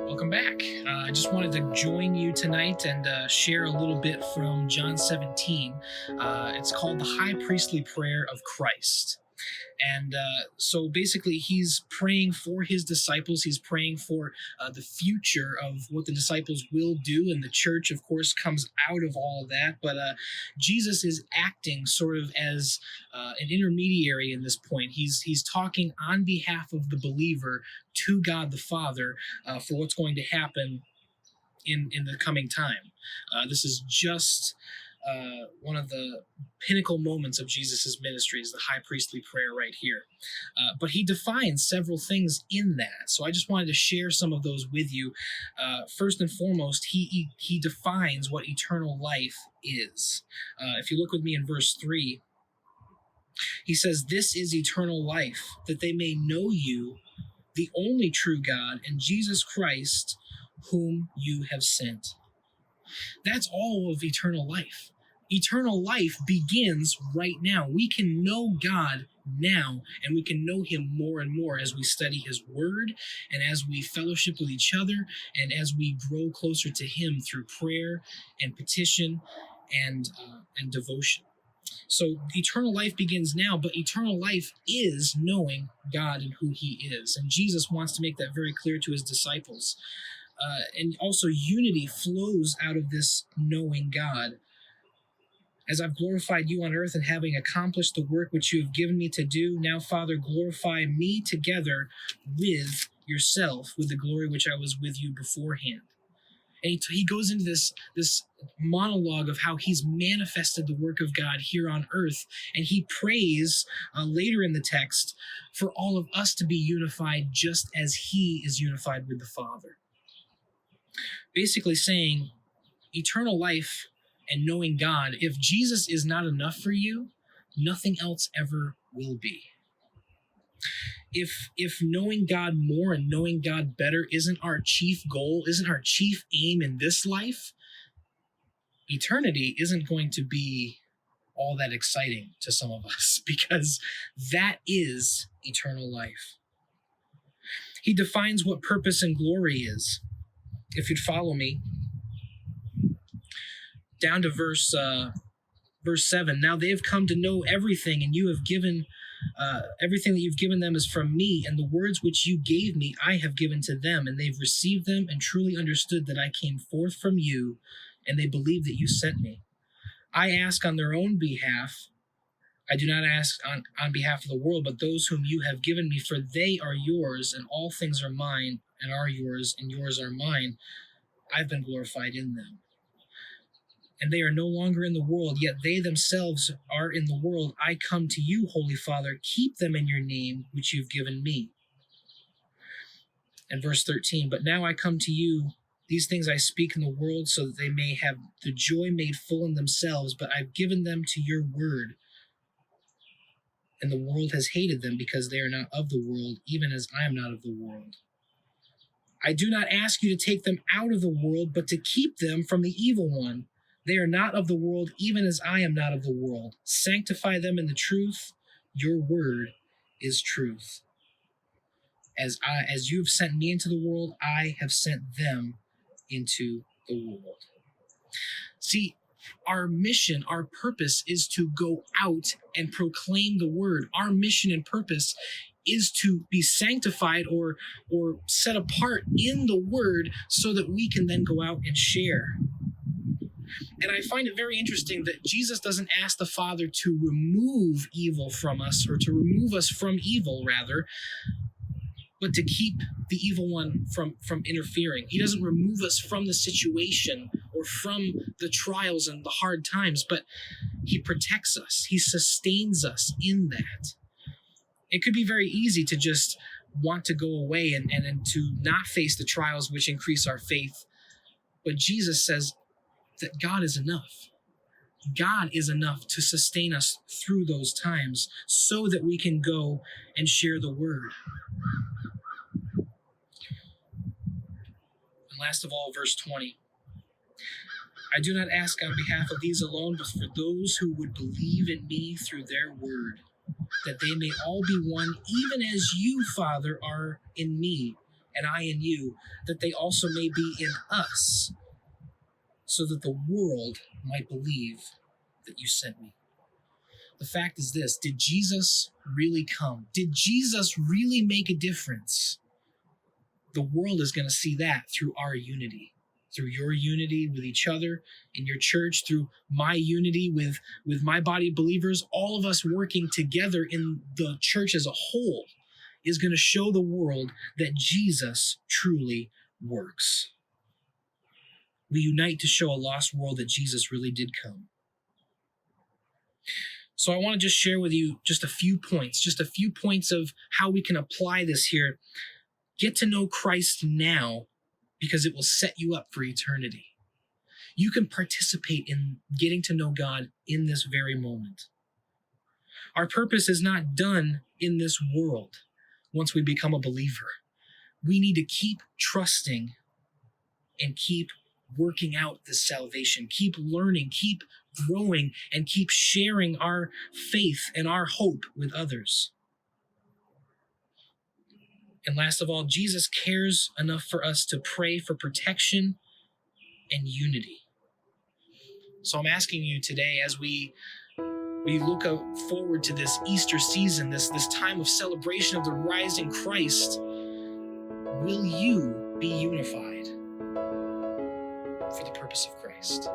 Welcome back. I just wanted to join you tonight and share a little bit from John 17. It's called the High Priestly Prayer of Christ. And so basically, he's praying for his disciples. He's praying for the future of what the disciples will do. And the church, of course, comes out of all of that. But Jesus is acting sort of as an intermediary in this point. He's talking on behalf of the believer to God the Father for what's going to happen in the coming time. This is just one of the pinnacle moments of Jesus' ministry is the high priestly prayer right here. But he defines several things in that. So I just wanted to share some of those with you. First and foremost, he defines what eternal life is. If you look with me in verse 3, he says, "This is eternal life, that they may know you, the only true God, and Jesus Christ, whom you have sent." That's all of eternal life. Eternal life begins right now. We can know God now, and we can know him more and more as we study his word and as we fellowship with each other and as we grow closer to him through prayer and petition and devotion. So eternal life begins now, but eternal life is knowing God and who he is. And Jesus wants to make that very clear to his disciples. And also unity flows out of this knowing God. "As I've glorified you on earth and having accomplished the work which you have given me to do, now, Father, glorify me together with yourself, with the glory which I was with you beforehand." And he goes into this monologue of how he's manifested the work of God here on earth. And he prays later in the text for all of us to be unified just as he is unified with the Father. Basically saying eternal life and knowing God, if Jesus is not enough for you, nothing else ever will be. If knowing God more and knowing God better isn't our chief goal, isn't our chief aim in this life, eternity isn't going to be all that exciting to some of us, because that is eternal life. He defines what purpose and glory is. If you'd follow me down to verse 7. "Now they have come to know everything, and you have given everything that you've given them is from me, and the words which you gave me I have given to them, and they've received them and truly understood that I came forth from you, and they believe that you sent me. I ask on their own behalf. I do not ask on behalf of the world, but those whom you have given me, for they are yours, and all things are mine, and are yours, and yours are mine. I've been glorified in them. And they are no longer in the world, yet they themselves are in the world. I come to you, Holy Father, keep them in your name, which you've given me." And verse 13, "But now I come to you, these things I speak in the world, so that they may have the joy made full in themselves, but I've given them to your word. And the world has hated them, because they are not of the world, even as I am not of the world. I do not ask you to take them out of the world, but to keep them from the evil one. They are not of the world, even as I am not of the world. Sanctify them in the truth. Your word is truth. As you have sent me into the world, I have sent them into the world." See, our mission, our purpose is to go out and proclaim the word. Our mission and purpose is to be sanctified or set apart in the word so that we can then go out and share. And I find it very interesting that Jesus doesn't ask the Father to remove evil from us, or to remove us from evil, rather, but to keep the evil one from interfering. He doesn't remove us from the situation or from the trials and the hard times, but he protects us. He sustains us in that. It could be very easy to just want to go away and to not face the trials which increase our faith. But Jesus says that God is enough. God is enough to sustain us through those times so that we can go and share the word. And last of all, verse 20. "I do not ask on behalf of these alone, but for those who would believe in me through their word, that they may all be one, even as you, Father, are in me, and I in you, that they also may be in us, so that the world might believe that you sent me. The fact is this: did Jesus really come? Did Jesus really make a difference? The world is going to see that through our unity, through your unity with each other in your church, through my unity with my body of believers. All of us working together in the church as a whole is going to show the world that Jesus truly works. We unite to show a lost world that Jesus really did come. So I want to just share with you just a few points of how we can apply this here. Get to know Christ now, because it will set you up for eternity. You can participate in getting to know God in this very moment. Our purpose is not done in this world once we become a believer. We need to keep trusting and keep working out this salvation, keep learning, keep growing, and keep sharing our faith and our hope with others. And last of all, Jesus cares enough for us to pray for protection and unity. So I'm asking you today, as we look forward to this Easter season, this time of celebration of the rising Christ, will you be unified for the purpose of Christ?